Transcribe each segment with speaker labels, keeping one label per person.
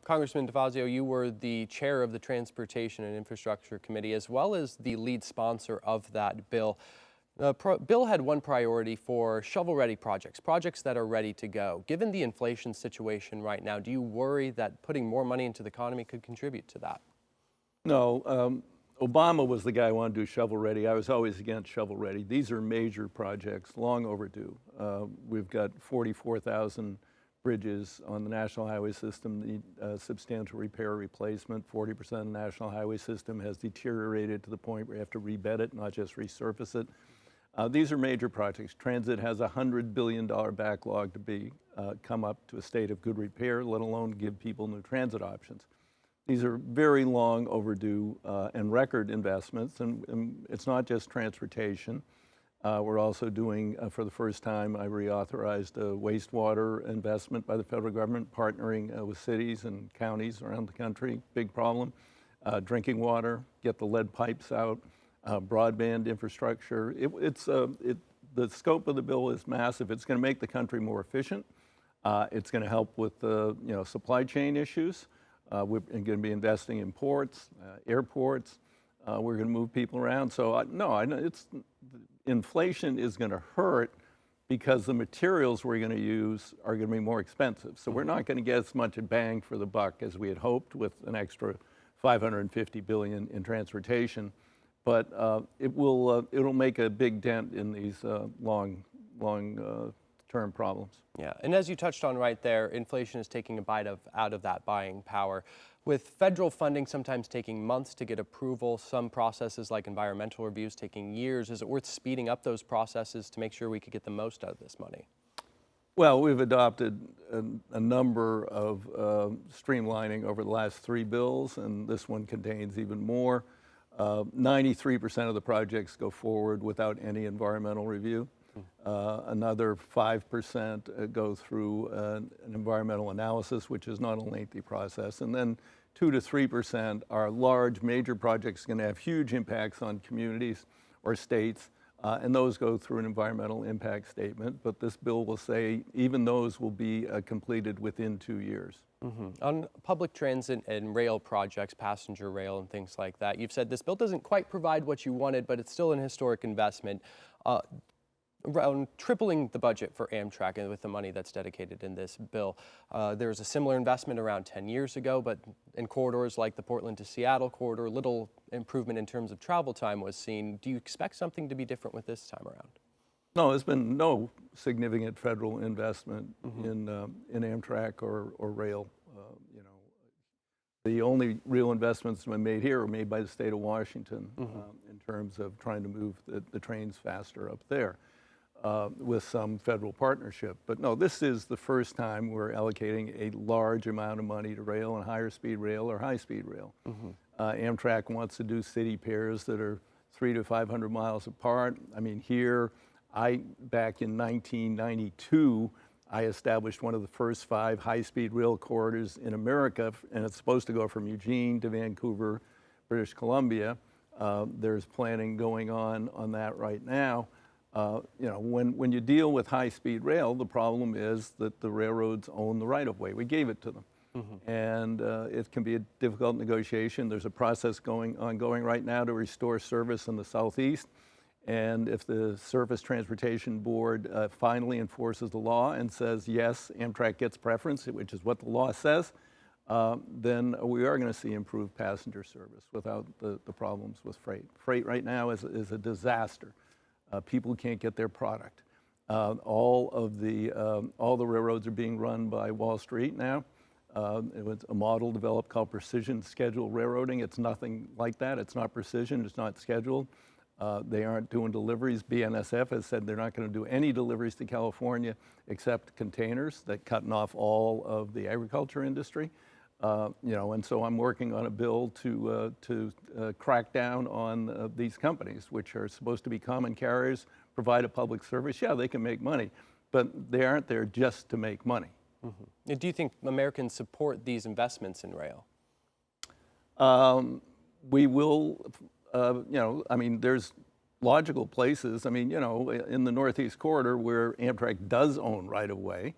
Speaker 1: Congressman DeFazio, you were the chair of the Transportation and Infrastructure Committee, as well as the lead sponsor of that bill. The bill had one priority for shovel-ready projects that are ready to go. Given the inflation situation right now, do you worry that putting more money into the economy could contribute to that?
Speaker 2: No, Obama was the guy who wanted to do shovel-ready. I was always against shovel-ready. These are major projects, long overdue. We've got 44,000 bridges on the National Highway System need substantial repair or replacement. 40% of the National Highway System has deteriorated to the point where you have to rebed it, not just resurface it. These are major projects. Transit has a $100 billion backlog to come up to a state of good repair, let alone give people new transit options. These are very long overdue and record investments, and it's not just transportation. We're also doing, for the first time, I reauthorized a wastewater investment by the federal government, partnering with cities and counties around the country. Big problem. Drinking water, get the lead pipes out, broadband infrastructure. The scope of the bill is massive. It's going to make the country more efficient. It's going to help with supply chain issues. We're going to be investing in ports, airports. We're going to move people around. So inflation is going to hurt because the materials we're going to use are going to be more expensive. So we're not going to get as much a bang for the buck as we had hoped with an extra $550 billion in transportation. But it'll make a big dent in these long-term problems.
Speaker 1: Yeah, and as you touched on right there, inflation is taking a bite out of that buying power. With federal funding sometimes taking months to get approval, some processes like environmental reviews taking years, is it worth speeding up those processes to make sure we could get the most out of this money?
Speaker 2: Well, we've adopted a number of streamlining over the last 3 bills, and this one contains even more. 93% of the projects go forward without any environmental review. Another 5% go through an environmental analysis, which is not a lengthy process. And then 2 to 3% are large, major projects going to have huge impacts on communities or states, and those go through an environmental impact statement. But this bill will say even those will be completed within 2 years.
Speaker 1: On public transit and rail projects, passenger rail and things like that, you've said this bill doesn't quite provide what you wanted, but it's still an historic investment. Around tripling the budget for Amtrak and with the money that's dedicated in this bill. There was a similar investment around 10 years ago, but in corridors like the Portland to Seattle corridor, little improvement in terms of travel time was seen. Do you expect something to be different with this time around?
Speaker 2: No, there's been no significant federal investment in Amtrak or rail. The only real investments that were made here were made by the state of Washington in terms of trying to move the trains faster up there. With some federal partnership. But no, this is the first time we're allocating a large amount of money to rail and higher speed rail or high speed rail. Amtrak wants to do city pairs that are 300 to 500 miles apart. I mean, here, back in 1992, I established one of the first 5 high-speed rail corridors in America, and it's supposed to go from Eugene to Vancouver, British Columbia. There's planning going on that right now. When you deal with high-speed rail, the problem is that the railroads own the right-of-way. We gave it to them. And it can be a difficult negotiation. There's a process ongoing right now to restore service in the Southeast. And if the Surface Transportation Board finally enforces the law and says, yes, Amtrak gets preference, which is what the law says, then we are going to see improved passenger service without the problems with freight. Freight right now is a disaster. People can't get their product. All the railroads are being run by Wall Street now. It was a model developed called precision scheduled railroading. It's nothing like that. It's not precision. It's not scheduled. They aren't doing deliveries. BNSF has said they're not going to do any deliveries to California except containers. That cutting off all of the agriculture industry. And so I'm working on a bill to crack down on these companies, which are supposed to be common carriers, provide a public service. Yeah, they can make money, but they aren't there just to make money.
Speaker 1: Do you think Americans support these investments in rail?
Speaker 2: We will, I mean, there's logical places. I mean, in the Northeast Corridor where Amtrak does own right-of-way,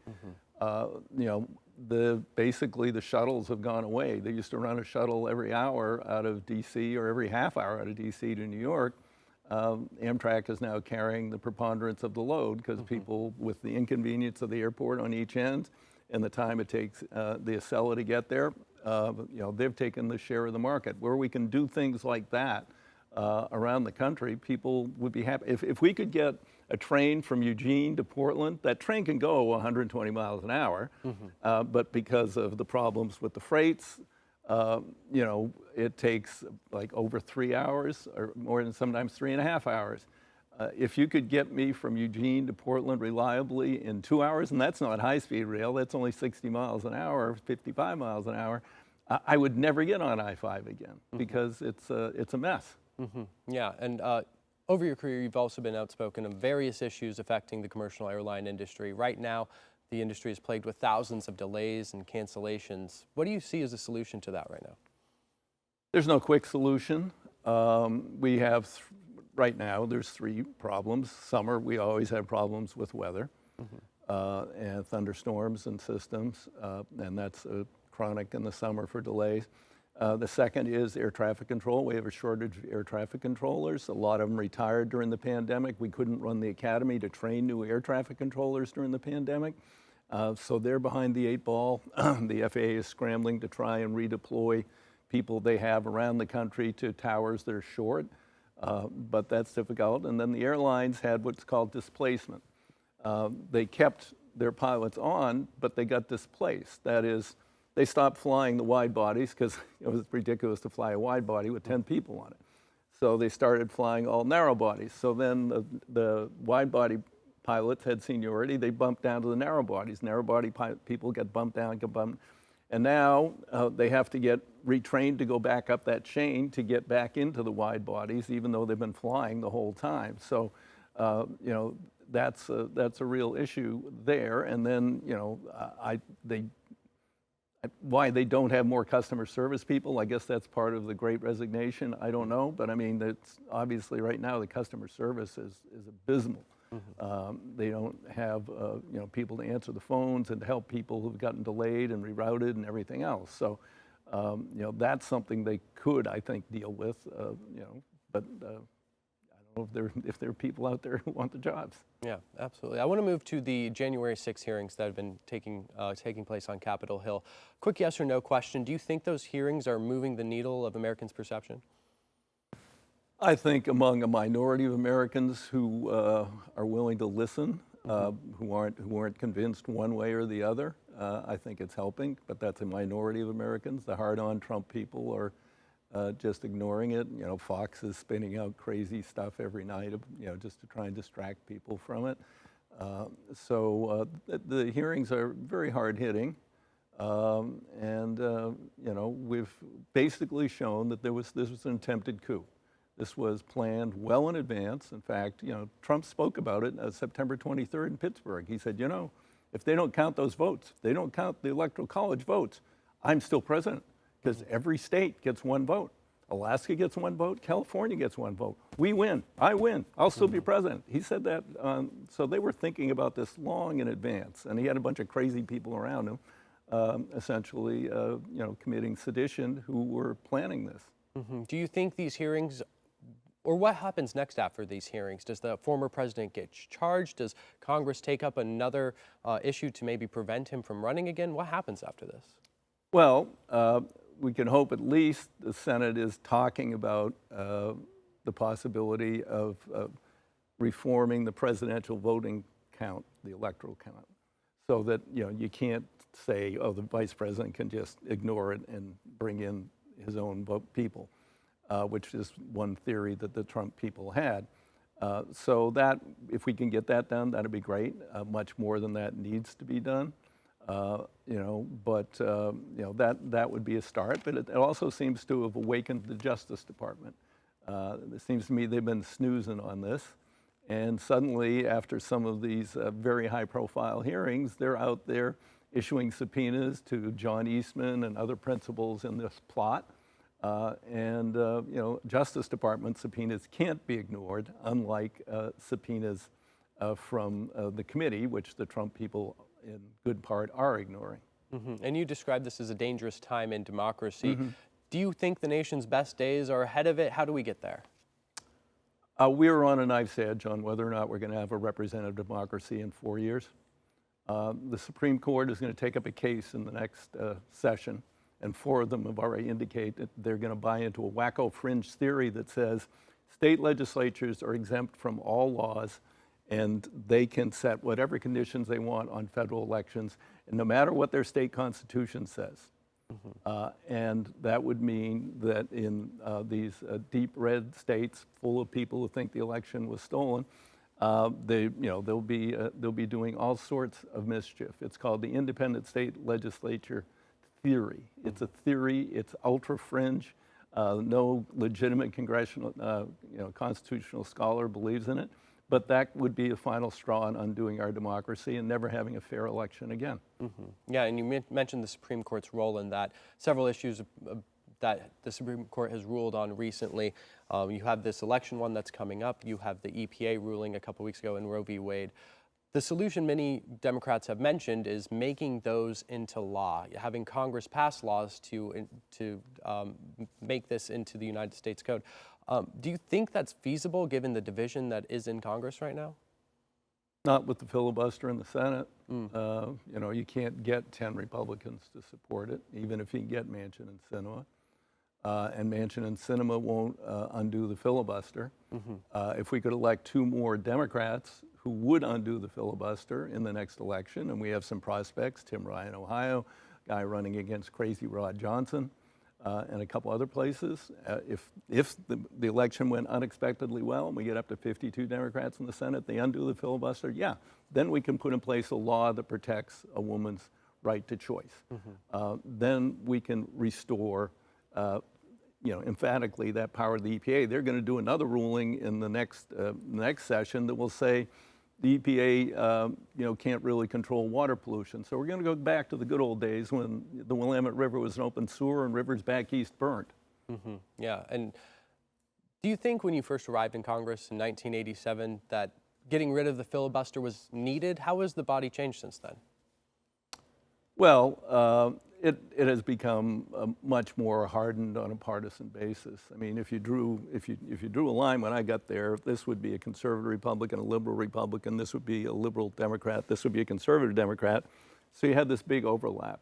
Speaker 2: basically the shuttles have gone away. They used to run a shuttle every hour out of DC or every half hour out of DC to New York. Amtrak is now carrying the preponderance of the load because people, with the inconvenience of the airport on each end and the time it takes the Acela to get there, they've taken the share of the market. Where we can do things like that around the country, people would be happy. If we could get a train from Eugene to Portland, that train can go 120 miles an hour, but because of the problems with the freights, it takes like over 3 hours or more than sometimes 3.5 hours. If you could get me from Eugene to Portland reliably in 2 hours, and that's not high-speed rail, that's only 60 miles an hour, 55 miles an hour, I would never get on I-5 again because it's a mess.
Speaker 1: Yeah, and over your career, you've also been outspoken of various issues affecting the commercial airline industry. Right now, the industry is plagued with thousands of delays and cancellations. What do you see as a solution to that right now?
Speaker 2: There's no quick solution. We have, right now, there's 3 problems. Summer, we always have problems with weather and thunderstorms and systems, and that's chronic in the summer for delays. The second is air traffic control. We have a shortage of air traffic controllers. A lot of them retired during the pandemic. We couldn't run the academy to train new air traffic controllers during the pandemic. So they're behind the 8 ball. The FAA is scrambling to try and redeploy people they have around the country to towers that are short, but that's difficult. And then the airlines had what's called displacement. They kept their pilots on, but they got displaced. That is, they stopped flying the wide bodies because it was ridiculous to fly a wide body with 10 people on it. So they started flying all narrow bodies. So then the wide body pilots had seniority. They bumped down to the narrow bodies. Narrow body people get bumped down, and now they have to get retrained to go back up that chain to get back into the wide bodies, even though they've been flying the whole time. So, that's a real issue there. And then, why they don't have more customer service people, I guess that's part of the Great Resignation. I don't know, but I mean, it's obviously right now the customer service is abysmal. They don't have people to answer the phones and to help people who've gotten delayed and rerouted and everything else. So that's something they could, I think, deal with. But I don't know if there are people out there who want the jobs.
Speaker 1: Yeah, absolutely. I want to move to the January 6 hearings that have been taking place on Capitol Hill. Quick yes or no question. Do you think those hearings are moving the needle of Americans' perception?
Speaker 2: I think among a minority of Americans who are willing to listen, who aren't convinced one way or the other, I think it's helping. But that's a minority of Americans. The hard-on Trump people are just ignoring it. Fox is spinning out crazy stuff every night, just to try and distract people from it. So the hearings are very hard-hitting, and we've basically shown that this was an attempted coup. This was planned well in advance. In fact, Trump spoke about it September 23rd in Pittsburgh. He said, if they don't count those votes, they don't count the Electoral College votes, I'm still president, because every state gets 1 vote. Alaska gets 1 vote, California gets 1 vote. We win, I win, I'll still be president. He said that, so they were thinking about this long in advance, and he had a bunch of crazy people around him, essentially, committing sedition, who were planning this.
Speaker 1: Do you think these hearings, or what happens next after these hearings? Does the former president get charged? Does Congress take up another issue to maybe prevent him from running again? What happens after this?
Speaker 2: Well, we can hope at least the Senate is talking about the possibility of reforming the presidential voting count, the electoral count, so that you can't say, oh, the vice president can just ignore it and bring in his own people, which is one theory that the Trump people had. So that, if we can get that done, that'd be great. Much more than that needs to be done. That would be a start. But it also seems to have awakened the Justice Department. It seems to me they've been snoozing on this, and suddenly, after some of these very high-profile hearings, they're out there issuing subpoenas to John Eastman and other principals in this plot. Justice Department subpoenas can't be ignored, unlike subpoenas from the committee, which the Trump people in good part are ignoring.
Speaker 1: And you described this as a dangerous time in democracy. Do you think the nation's best days are ahead of it? How do we get there?
Speaker 2: We're on a knife's edge on whether or not we're going to have a representative democracy in 4 years. The Supreme Court is going to take up a case in the next session, and 4 of them have already indicated that they're going to buy into a wacko fringe theory that says state legislatures are exempt from all laws and they can set whatever conditions they want on federal elections, and no matter what their state constitution says. And that would mean that in these deep red states full of people who think the election was stolen, they'll be doing all sorts of mischief. It's called the independent state legislature theory. It's a theory. It's ultra fringe. No legitimate congressional, constitutional scholar believes in it. But that would be the final straw in undoing our democracy and never having a fair election again.
Speaker 1: Yeah, and you mentioned the Supreme Court's role in that. Several issues that the Supreme Court has ruled on recently. You have this election one that's coming up. You have the EPA ruling a couple weeks ago in Roe v. Wade. The solution many Democrats have mentioned is making those into law, having Congress pass laws to make this into the United States Code. Do you think that's feasible given the division that is in Congress right now?
Speaker 2: Not with the filibuster in the Senate. You can't get 10 Republicans to support it, even if you can get Manchin and Sinema. And Manchin and Sinema won't undo the filibuster. If we could elect 2 more Democrats who would undo the filibuster in the next election, and we have some prospects, Tim Ryan, Ohio, guy running against Crazy Rod Johnson, and a couple other places. If the election went unexpectedly well and we get up to 52 Democrats in the Senate, they undo the filibuster, yeah, then we can put in place a law that protects a woman's right to choice. Then we can restore, emphatically that power of the EPA. They're going to do another ruling in the next session that will say the EPA, can't really control water pollution. So we're going to go back to the good old days when the Willamette River was an open sewer and rivers back east burnt.
Speaker 1: Yeah, and do you think when you first arrived in Congress in 1987 that getting rid of the filibuster was needed? How has the body changed since then?
Speaker 2: Well, it has become much more hardened on a partisan basis. I mean, if you drew a line when I got there, this would be a conservative Republican, a liberal Republican. This would be a liberal Democrat. This would be a conservative Democrat. So you had this big overlap.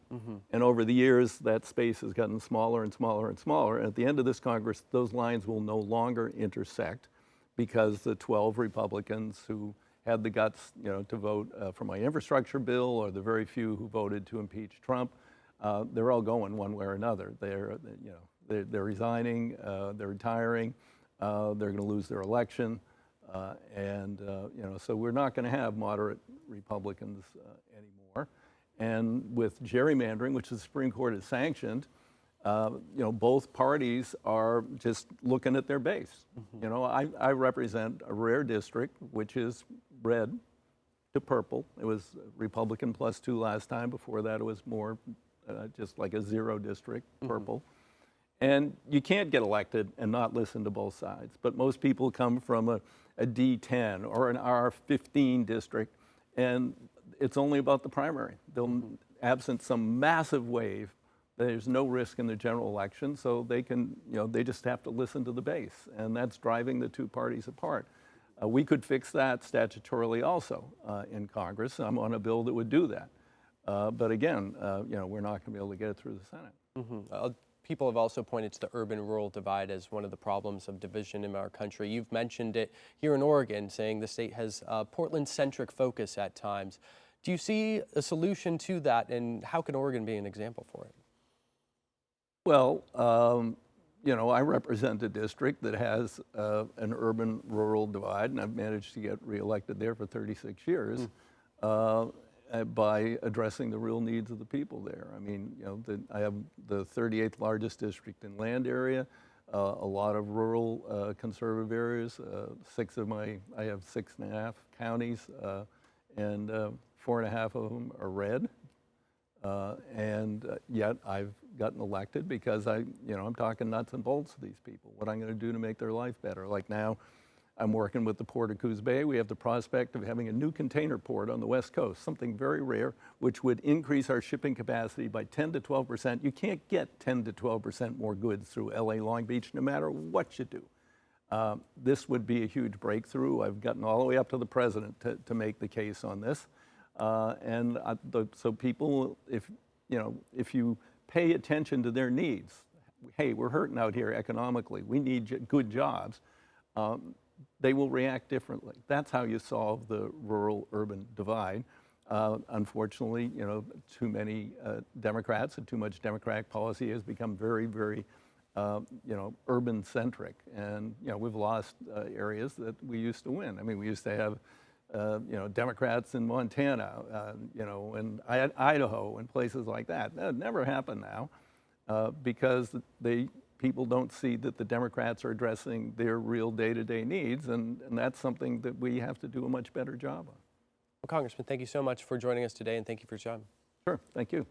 Speaker 2: And over the years, that space has gotten smaller and smaller and smaller. And at the end of this Congress, those lines will no longer intersect because the 12 Republicans who had the guts, to vote for my infrastructure bill, or the very few who voted to impeach Trump, they're all going one way or another. They're resigning, they're retiring, they're going to lose their election, so we're not going to have moderate Republicans anymore. And with gerrymandering, which the Supreme Court has sanctioned, both parties are just looking at their base. I represent a rare district, which is red to purple. It was Republican +2 last time. Before that, it was more just like a 0 district, purple. And you can't get elected and not listen to both sides. But most people come from a D10 or an R15 district, and it's only about the primary. Absent some massive wave, there's no risk in the general election, so they can, they just have to listen to the base, and that's driving the 2 parties apart. We could fix that statutorily also in Congress. I'm on a bill that would do that. But again, we're not going to be able to get it through the Senate.
Speaker 1: People have also pointed to the urban-rural divide as one of the problems of division in our country. You've mentioned it here in Oregon, saying the state has a Portland-centric focus at times. Do you see a solution to that, and how can Oregon be an example for it?
Speaker 2: Well, I represent a district that has an urban-rural divide, and I've managed to get reelected there for 36 years by addressing the real needs of the people there. I mean, I have the 38th largest district in land area, a lot of rural conservative areas. I have 6.5 counties, and 4.5 of them are red. And yet I've gotten elected because I'm talking nuts and bolts to these people, what I'm going to do to make their life better. Like now, I'm working with the Port of Coos Bay. We have the prospect of having a new container port on the West Coast, something very rare, which would increase our shipping capacity by 10 to 12%. You can't get 10 to 12% more goods through LA Long Beach, no matter what you do. This would be a huge breakthrough. I've gotten all the way up to the president to make the case on this. So people, if you pay attention to their needs, hey, we're hurting out here economically, we need good jobs, they will react differently. That's how you solve the rural-urban divide. Unfortunately, too many Democrats and too much Democratic policy has become very, very, urban-centric. And, we've lost areas that we used to win. I mean, we used to have, Democrats in Montana, and Idaho and places like that. That never happened now because people don't see that the Democrats are addressing their real day-to-day needs, and that's something that we have to do a much better job on.
Speaker 1: Well, Congressman, thank you so much for joining us today, and thank you for your time.
Speaker 2: Sure, thank you.